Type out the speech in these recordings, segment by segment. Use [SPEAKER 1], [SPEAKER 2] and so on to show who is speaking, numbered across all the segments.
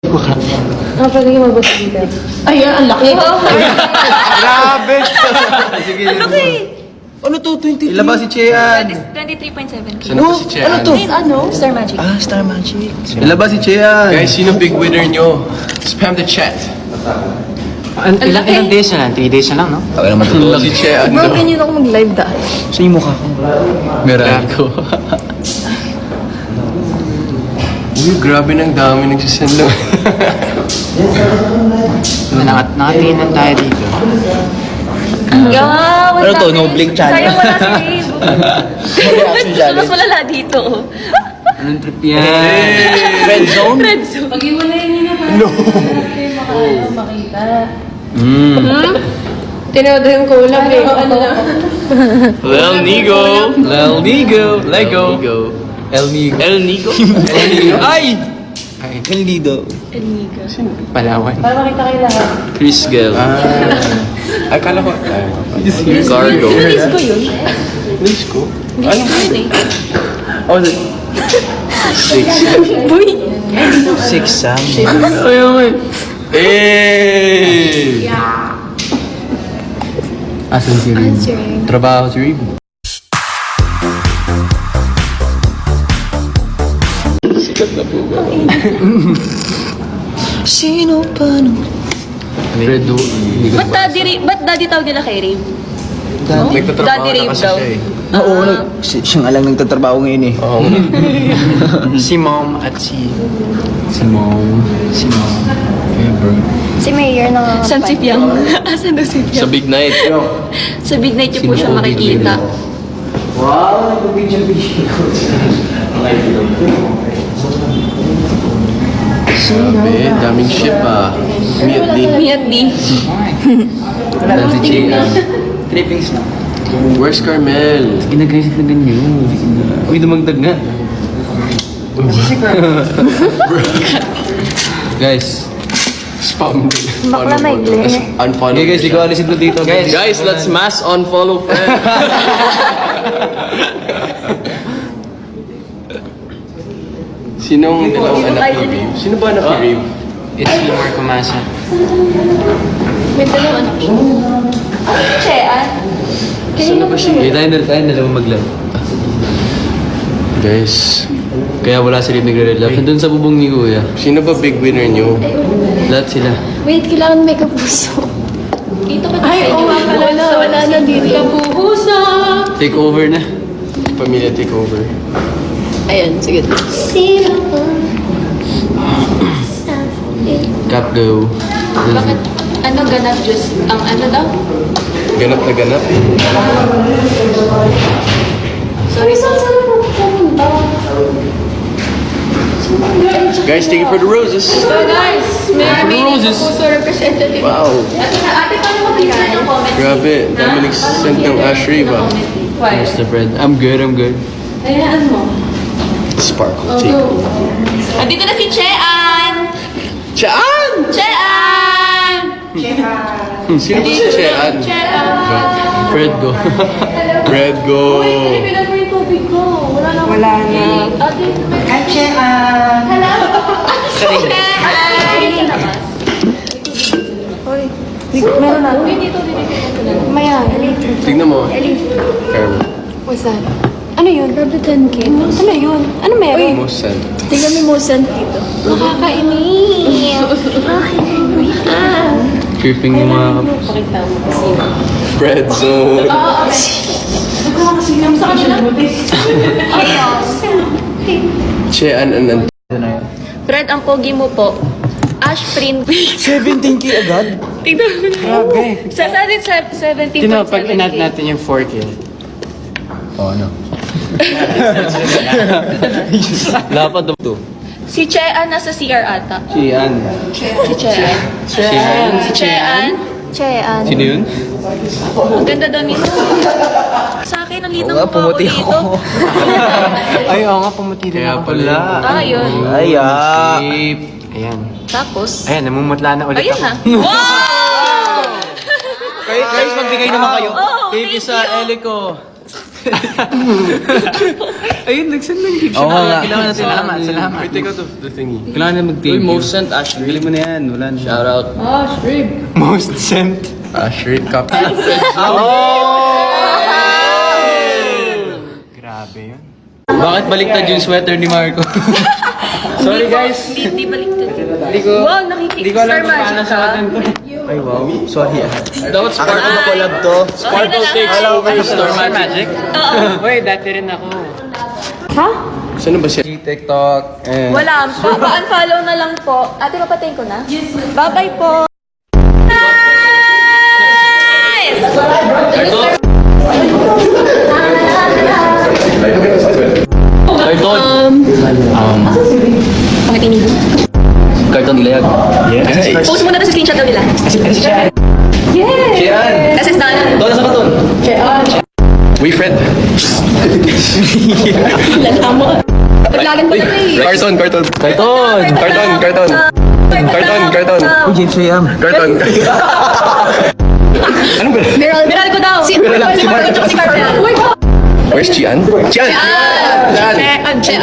[SPEAKER 1] Pwede ka mabuti dito.
[SPEAKER 2] Ay, ang laki.
[SPEAKER 3] Grabe! Sige.
[SPEAKER 4] Ano to? 23?
[SPEAKER 3] Ilabas si Chean.
[SPEAKER 2] 23.7K.
[SPEAKER 3] Sino ba si Chean?
[SPEAKER 4] Ano to?
[SPEAKER 2] Ano? Star Magic.
[SPEAKER 4] Ah, Star Magic.
[SPEAKER 3] Ilabas si Chean. Guys, sino big winner nyo? Spam the chat.
[SPEAKER 5] Ilang days na lang? 3 days na lang, no?
[SPEAKER 4] Ako naman to.
[SPEAKER 3] Si Chean.
[SPEAKER 1] Bro, ganyan ako mag-live da.
[SPEAKER 4] Sa yung mukha ko.
[SPEAKER 3] Meron ko. Uy, grabe ng dami nagsisend lang.
[SPEAKER 5] Nakatingin lang tayo dito.
[SPEAKER 4] Ano to? No Blink channel?
[SPEAKER 2] Sayang wala si Rave.
[SPEAKER 4] Reaction challenge.
[SPEAKER 2] Mas malala dito.
[SPEAKER 5] Anong trip yan?
[SPEAKER 4] Red zone?
[SPEAKER 2] Red Zone.
[SPEAKER 1] Pag-iwalayin niyo na.
[SPEAKER 3] No!
[SPEAKER 1] Makita.
[SPEAKER 2] Tinodo yung kulang eh. Ano na?
[SPEAKER 3] Lel Nigo! Lel Nigo! Lego! El Nigo. El Nigo? Ay!
[SPEAKER 4] El Nido.
[SPEAKER 2] Eniga.
[SPEAKER 5] Palawan.
[SPEAKER 1] Para makita kayo lahat.
[SPEAKER 3] Chris Gel. Ay, kala ko. Cargo.
[SPEAKER 2] Release ko yun.
[SPEAKER 3] Release ko?
[SPEAKER 2] Release ko yun eh.
[SPEAKER 3] Oh, six.
[SPEAKER 2] Boy!
[SPEAKER 4] 6 Sam.
[SPEAKER 3] Ay! Eh!
[SPEAKER 5] Asan si Rin?
[SPEAKER 2] Answering.
[SPEAKER 3] Trabaho si Rib. Sikat na po ba?
[SPEAKER 4] Sino pa no?
[SPEAKER 3] Fredo.
[SPEAKER 2] Ba't daddy tawag nila kay Rave?
[SPEAKER 3] Nagtatrabaho
[SPEAKER 2] Daddy
[SPEAKER 3] na
[SPEAKER 2] Rave
[SPEAKER 3] kasi
[SPEAKER 2] daw.
[SPEAKER 3] siya eh.
[SPEAKER 4] Oo, siya nga lang nagtatrabaho ngayon eh.
[SPEAKER 3] Oo.
[SPEAKER 5] Si Mom at si... Si Mom. Okay, bro.
[SPEAKER 1] Si Mayor na
[SPEAKER 2] San si Piang? Asan daw si
[SPEAKER 3] Sa
[SPEAKER 2] Piang?
[SPEAKER 3] big night.
[SPEAKER 2] Sa big night niyo po siya makikita.
[SPEAKER 4] Wow, nagpapicture-picture.
[SPEAKER 3] Sabi, daming ship ah. Immediately.
[SPEAKER 2] Miyadli.
[SPEAKER 5] Asan si Chean? Trippings na.
[SPEAKER 3] Where's Carmel?
[SPEAKER 5] Ginagaysit na ganyan. Uy, dumagdag nga.
[SPEAKER 3] Guys. Spam.
[SPEAKER 1] Bakla may glare.
[SPEAKER 3] Unfollow.
[SPEAKER 5] Okay guys, ikaw alisin ko dito.
[SPEAKER 3] Guys, let's mass unfollow friend. Sinong dalawang anak ni Rave? Sino ba anak ni Rave?
[SPEAKER 5] It's Limar Kumasa.
[SPEAKER 2] May dalawang anak siya. Chean?
[SPEAKER 3] Sino ba siya?
[SPEAKER 5] Eh, tayo na lang maglove.
[SPEAKER 3] Guys,
[SPEAKER 5] Kaya wala si Rin nagre-love. Nandun sa bubong ni Kuya.
[SPEAKER 3] sino ba big winner nyo?
[SPEAKER 5] Lahat sila.
[SPEAKER 1] Wait, kailangan may kapuso.
[SPEAKER 2] Dito ka
[SPEAKER 1] Ay, oo nga pala. Wala na dito.
[SPEAKER 2] Kapuhusa!
[SPEAKER 5] Take over na.
[SPEAKER 3] Pamilya takeover.
[SPEAKER 2] Ayan, sige.
[SPEAKER 1] Sino pa?
[SPEAKER 5] Cap go.
[SPEAKER 2] Bakit? Ano ganap, Diyos? Ang ano daw?
[SPEAKER 3] Ganap na ganap.
[SPEAKER 2] Sorry,
[SPEAKER 3] Guys, thank you for the roses.
[SPEAKER 2] So guys, may
[SPEAKER 3] roses.
[SPEAKER 2] puso representative.
[SPEAKER 3] Wow.
[SPEAKER 2] Ate, paano mo pizza ng comment?
[SPEAKER 3] Grabe, dami nag-send ng Ash Rave ah.
[SPEAKER 2] Why?
[SPEAKER 5] Mr. Fred. I'm good.
[SPEAKER 2] Ayan mo.
[SPEAKER 3] Sparkle takeover.
[SPEAKER 2] Andito na si Chean!
[SPEAKER 3] Chean!
[SPEAKER 2] Chean!
[SPEAKER 3] Sino ba si Chean?
[SPEAKER 2] Chean!
[SPEAKER 5] Fred go.
[SPEAKER 3] Red go.
[SPEAKER 2] Uy, pinag mo yung tubig ko. Wala na.
[SPEAKER 1] Wala na.
[SPEAKER 2] Ate, may... Chean! Hello! Chean!
[SPEAKER 1] Hoy, meron na.
[SPEAKER 2] Uy, dito.
[SPEAKER 1] Maya,
[SPEAKER 3] Tignan mo. Carmel.
[SPEAKER 1] what's that? Ano yun? Grabe 10K. Ano yun? Ano meron?
[SPEAKER 3] Most sent.
[SPEAKER 1] Tingnan mo yung sent dito. Nakakainis.
[SPEAKER 5] Tripping yung mga kapos.
[SPEAKER 2] Pakita mo kasi.
[SPEAKER 3] Red zone.
[SPEAKER 2] Sa kanila?
[SPEAKER 3] Chean and
[SPEAKER 2] Fred, ang pogi mo po. Ash print.
[SPEAKER 4] 17K agad?
[SPEAKER 2] Tignan mo na.
[SPEAKER 4] Grabe.
[SPEAKER 2] Sa atin, 17.7K.
[SPEAKER 5] Tino, pag inat natin yung 4K.
[SPEAKER 4] Oh, ano?
[SPEAKER 5] Dapat to.
[SPEAKER 2] Si Chean nasa CR ata.
[SPEAKER 5] Si Ann.
[SPEAKER 2] Si Chean.
[SPEAKER 5] Si Ann.
[SPEAKER 2] Si Chean.
[SPEAKER 1] Chean.
[SPEAKER 5] Sino yun?
[SPEAKER 2] Ang ganda daw ni Sa akin, ang litang
[SPEAKER 4] Oo nga,
[SPEAKER 2] mukha ko
[SPEAKER 4] pumuti
[SPEAKER 2] dito.
[SPEAKER 4] ako.
[SPEAKER 5] Ay, oo nga, pumuti din
[SPEAKER 3] Kaya
[SPEAKER 5] ako
[SPEAKER 3] pala.
[SPEAKER 2] Ah, yun.
[SPEAKER 4] Ay,
[SPEAKER 5] Shape. Ayan.
[SPEAKER 2] Tapos,
[SPEAKER 5] Ayan, namumutla na ulit
[SPEAKER 2] ayun
[SPEAKER 5] ako.
[SPEAKER 2] na. Wow!
[SPEAKER 4] Guys, magbigay naman kayo.
[SPEAKER 2] Oh,
[SPEAKER 5] Thank you
[SPEAKER 2] thank
[SPEAKER 5] sa
[SPEAKER 2] you.
[SPEAKER 5] Elico. Ayun, nag-send ng gift.
[SPEAKER 4] Oo nga.
[SPEAKER 5] Kailangan natin. Salamat.
[SPEAKER 3] Wait, take out the thingy.
[SPEAKER 4] Kailangan na mag-thank you.
[SPEAKER 6] Most sent, Ashley.
[SPEAKER 4] Galing mo na yan. Wala na.
[SPEAKER 6] Shout out.
[SPEAKER 5] Most sent.
[SPEAKER 3] Shirt copy.
[SPEAKER 5] Grabe yun.
[SPEAKER 6] Bakit baliktad yung sweater ni Marco? Sorry guys.
[SPEAKER 2] Hindi baliktad.
[SPEAKER 6] Hindi ko,
[SPEAKER 2] Wow, nakikita.
[SPEAKER 6] hindi ko alam kung paano sa atin to.
[SPEAKER 4] Ay, wow. Sorry ah.
[SPEAKER 6] Dapat Sparkle na collab to. Sparkle takes over Store Magic.
[SPEAKER 5] Wait, dati rin ako.
[SPEAKER 3] Saan ba siya?
[SPEAKER 4] TikTok.
[SPEAKER 2] Wala. Pa-unfollow na lang po. Ate, papatayin ko na? Yes. Bye-bye po.
[SPEAKER 6] Carton.
[SPEAKER 2] Pangatinigo.
[SPEAKER 6] Carton ilayag.
[SPEAKER 2] Post muna na sa screenshot daw nila. Yes!
[SPEAKER 6] Cheyan.
[SPEAKER 2] Kasi done.
[SPEAKER 6] Doon sa Carton.
[SPEAKER 3] We friend.
[SPEAKER 2] Lala mo. Paglagan pa na eh.
[SPEAKER 3] Carton.
[SPEAKER 6] Carton.
[SPEAKER 4] Uy, James Ayam.
[SPEAKER 3] Carton.
[SPEAKER 2] Meral ko daw. Si Marco si Carmel.
[SPEAKER 3] Where's Chian? Chian!
[SPEAKER 2] Chean.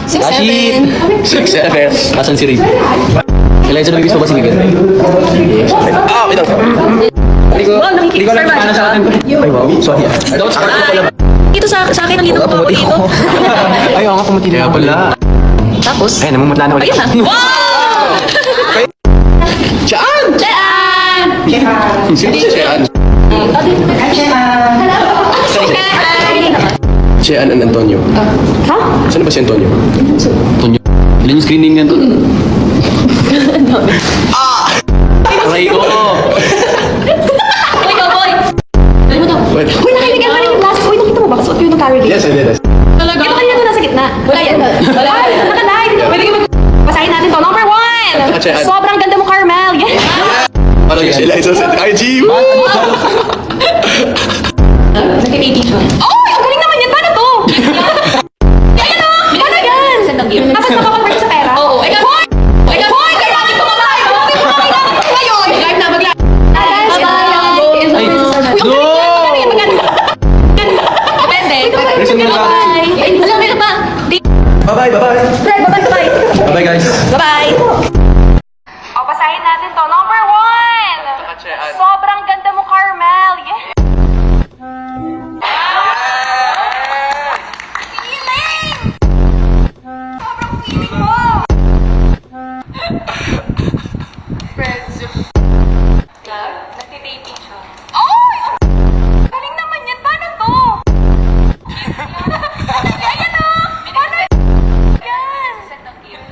[SPEAKER 2] 6'7".
[SPEAKER 3] 6'7".
[SPEAKER 6] Asan si Ray? Kailangan sa nabibis pa ba si Miguel?
[SPEAKER 3] Ah, wait lang.
[SPEAKER 2] Wow,
[SPEAKER 6] Hindi ko alam kung paano sa atin to.
[SPEAKER 4] Ay, wow. Sorry ah.
[SPEAKER 6] Dapat Sparkle collab.
[SPEAKER 2] Dito sa akin, ang lino ko ako dito.
[SPEAKER 5] Ay, oo nga, pumuti na ako.
[SPEAKER 2] Tapos,
[SPEAKER 5] Ay, namumutla na ulit.
[SPEAKER 2] ayun na. Wow!
[SPEAKER 3] Chian!
[SPEAKER 2] Chean!
[SPEAKER 3] Sino si Chian? Chian and Antonio.
[SPEAKER 2] Ha?
[SPEAKER 3] Saan ba si Antonio?
[SPEAKER 6] Tonyo. Ilan yung screen name niyan to? Aray ko!
[SPEAKER 2] Uy, cowboy! Dali mo to.
[SPEAKER 3] Wait.
[SPEAKER 2] Uy, nakinig ka rin yung glasses. Uy, nakita mo ba? Kasuot ko yung carry
[SPEAKER 3] Yes, I did.
[SPEAKER 2] Talaga? Ito kanina doon nasa gitna. Wala yan. Wala. Ay, naka-live. Pwede ka basahin natin to. Number 1!
[SPEAKER 3] Chean.
[SPEAKER 2] Sobrang ganda mo, Carmel. Yes!
[SPEAKER 3] Ano yung sila? Isa sa IG.
[SPEAKER 2] Nag-18 siya. Oh! Ang galing naman yan! Paano to? Ayan o! Paano yan? Tapos nakakonvert sa pera? Oo. Hoy! Hoy! Kailangan ko mamahay! Ngayon! Live na, mag-live! Bye-bye!
[SPEAKER 6] Ay,
[SPEAKER 2] no! Depende. Bye-bye! Ay, alam mo ba?
[SPEAKER 3] Bye-bye.
[SPEAKER 2] Bye-bye!
[SPEAKER 6] bye guys.
[SPEAKER 2] Bye-bye! O, basahin natin to. Number 1! Sobrang ganda mo, Carmel. Yes! Feeling! Sobrang feeling mo! Friends. Nagtitaping siya. Oy! Galing naman yan. Paano to? Ayan o! Paano? Yan!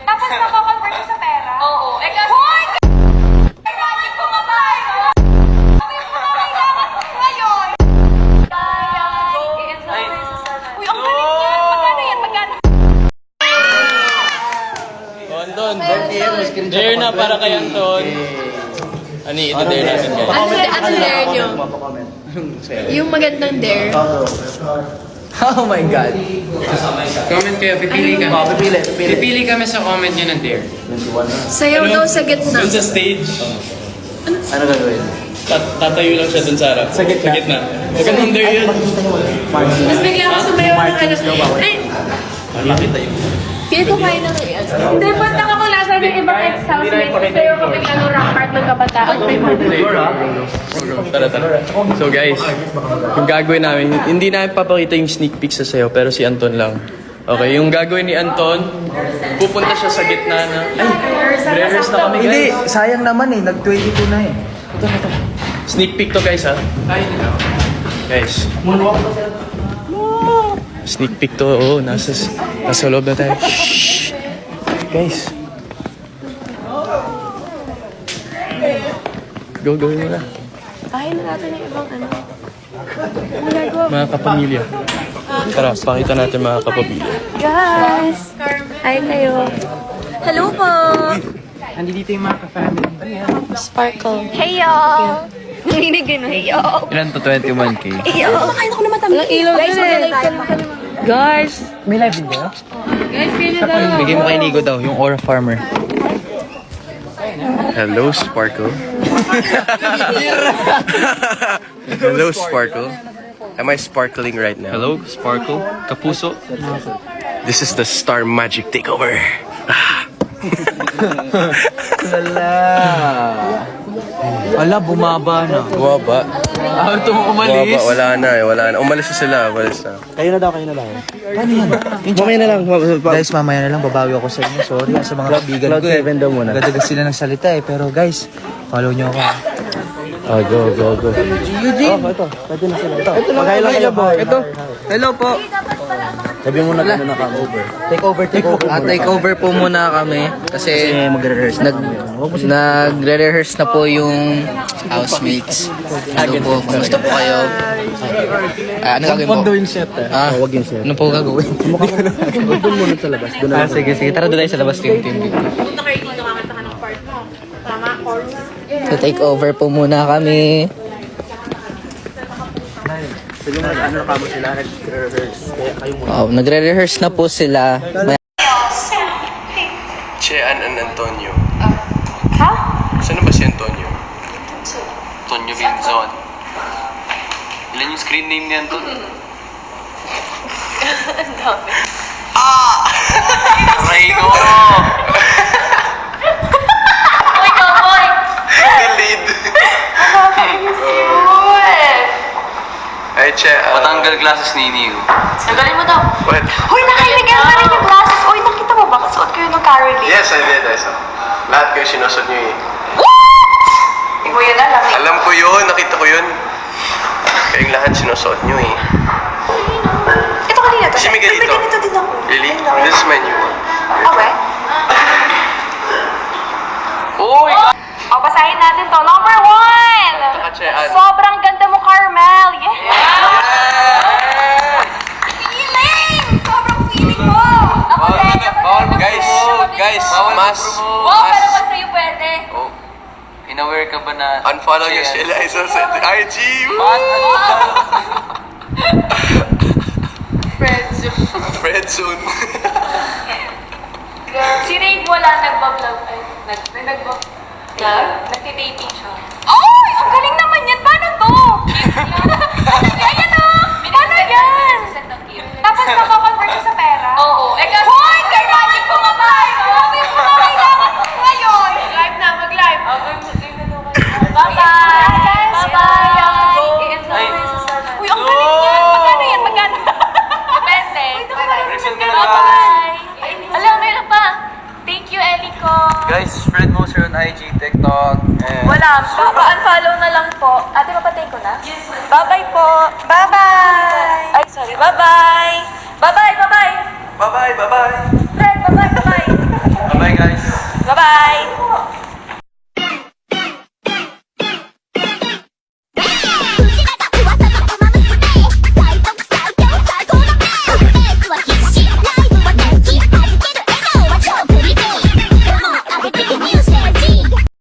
[SPEAKER 2] Tapos nakakonvert siya sa pera? Oo. Hoy! Kailangan ko mamahay! Ano yung mga kailangan ko ngayon? Uy, ang galing yan! Magkano yan? Magkano?
[SPEAKER 6] Anton, dare na para kay Anton. Ani, ito dare natin guys.
[SPEAKER 1] Ano dare nyo? Yung magandang dare.
[SPEAKER 4] Oh my God.
[SPEAKER 5] Comment kayo, pipili kami. Pipili kami sa comment nyo ng dare.
[SPEAKER 1] Sayaw daw sa gitna.
[SPEAKER 6] Dun sa stage,
[SPEAKER 4] Ano gagawin?
[SPEAKER 6] tatayo lang siya dun sa harap. Sa gitna. Huwag ka nang dare yun.
[SPEAKER 1] Tapos bigla ako sumayaw ng ano. Ay, feel ko kaya na yan. Hindi, punta ka kung nasa yung ibang ex-housemate. Sayaw ka bigla ng rock part ng kabataan.
[SPEAKER 6] Tara.
[SPEAKER 3] So guys, yung gagawin namin, hindi namin papakita yung sneak peek sa sayo, pero si Anton lang. Okay, yung gagawin ni Anton, pupunta siya sa gitna na, ay, rehearse na kami
[SPEAKER 4] Hindi,
[SPEAKER 3] guys.
[SPEAKER 4] sayang naman eh. Nag-22 na eh.
[SPEAKER 3] Sneak peek to guys ha. Guys. Sneak peek to, oh, nasa loob na tayo. Shhh. Guys. Go, gawin mo na.
[SPEAKER 1] Kain na natin yung ibang ano.
[SPEAKER 3] Mga kapamilya. Tara, pakita natin mga kapamilya.
[SPEAKER 1] Guys! Hi kayo. Hello po!
[SPEAKER 5] Nandito yung mga ka-family.
[SPEAKER 1] Sparkle. Hey y'all! Nanginig yun, hey y'all!
[SPEAKER 3] Ilan to 21K?
[SPEAKER 1] Hey y'all! Kain ako naman tayo. Ilaw guys, guys!
[SPEAKER 4] May live video?
[SPEAKER 1] Guys, kayo na daw.
[SPEAKER 4] Bigay mo kay Nigo daw, yung Aura Farmer.
[SPEAKER 3] Hello, Sparkle. Hello, Sparkle.
[SPEAKER 7] Am I sparkling right now?
[SPEAKER 3] Hello, Sparkle, Kapuso.
[SPEAKER 7] This is the Star Magic Takeover.
[SPEAKER 4] Ala, bumaba na.
[SPEAKER 7] Bumaba.
[SPEAKER 3] Ito mo umalis.
[SPEAKER 7] Bumaba, wala na. Umalis na sila, umalis na.
[SPEAKER 4] Kayo na daw. Paano yan? Mamaya na lang. Guys, mamaya na lang. Babawi ako sa inyo. Sorry sa mga kaibigan ko eh.
[SPEAKER 7] daw muna.
[SPEAKER 4] Gadagas sila ng salita eh. Pero guys, follow nyo ako.
[SPEAKER 7] Oh, go.
[SPEAKER 4] Eugene! Oh, ito. Pwede na sila. Ito. Pagkain lang kayo, boy. Ito. Hello po.
[SPEAKER 7] Sabi mo na gano'n na-cover.
[SPEAKER 4] Take over po muna kami. Kasi magre-rehearse nagre-rehearse na po yung housemates. Ano po, kung gusto po kayo. Ano gagawin po?
[SPEAKER 7] yung set eh. Huwag yung set.
[SPEAKER 4] Ano po gagawin?
[SPEAKER 7] Doon muna sa labas.
[SPEAKER 4] Sige. Tara doon tayo sa labas. Team.
[SPEAKER 1] Punta kayo dito, kakanta ka ng part mo. Tama, chorus.
[SPEAKER 4] So take over po muna kami.
[SPEAKER 7] Sabi mo, ano ka mo sila, nag-rehearse. Kaya kayo muna.
[SPEAKER 4] Oh, nagre-rehearse na po sila.
[SPEAKER 7] Chean and Antonio.
[SPEAKER 2] Ha?
[SPEAKER 7] Saan ba si Antonio?
[SPEAKER 3] Antonio Vinzon. Ilan yung screen name ni Anton? Raino!
[SPEAKER 2] Uy, Kamoy!
[SPEAKER 7] Delete. Ay, Chean.
[SPEAKER 3] Matanggal glasses ni Nino.
[SPEAKER 2] Sandali mo daw.
[SPEAKER 7] What?
[SPEAKER 2] Uy, nakailigyan na rin yung glasses. Uy, nakita mo ba? Kasuot ko yun ng Carolee.
[SPEAKER 7] Yes, I did. I saw. Lahat kayo sinusod niyo eh.
[SPEAKER 2] Ikaw yun na lang.
[SPEAKER 7] Alam ko yun, nakita ko yun. Kayong lahat sinusuot niyo eh.
[SPEAKER 2] Ito kanina to.
[SPEAKER 7] Si Miguel dito.
[SPEAKER 2] Ito din ako.
[SPEAKER 7] Really? This is my new one.
[SPEAKER 2] Okay.
[SPEAKER 3] Uy!
[SPEAKER 2] O, basahin natin to. Number 1!
[SPEAKER 7] Chean.
[SPEAKER 2] Sobrang ganda mo, Carmel. Yeah! Feeling! Sobrang feeling mo! Ako din.
[SPEAKER 7] Guys, mas.
[SPEAKER 2] Wow, pero pa sa'yo pwede.
[SPEAKER 3] Oh. Inaware ka ba na...
[SPEAKER 7] Unfollow niyo si Eliza sa IG. Friendzone.
[SPEAKER 2] Si Ray wala nagbablog. Nagbablog? Nagtitaping siya. Ay! Ang galing naman yan! Paano to? Ayan o! Paano yan? Tapos nakakonvert siya sa pera? Oo. Hoy! Kay Magic bumabay! Grabe mo na kailangan mo ngayon! Live na, mag-live. Bye-bye! Bye-bye! Uy, ang galing yan! Magkano yan? Magkano? Depende. Bye-bye! Alam, meron pa. Thank you, Elico.
[SPEAKER 3] Guys, friend mo sir on IG, TikTok, and...
[SPEAKER 2] Wala. Pa-unfollow na lang po. Ate, papatayin ko na? Yes. Bye-bye po. Bye-bye. Ay, sorry. Bye-bye. Bye-bye, bye-bye.
[SPEAKER 7] Bye-bye.
[SPEAKER 2] Fred, bye-bye, bye-bye.
[SPEAKER 3] Bye-bye guys.
[SPEAKER 2] Bye-bye.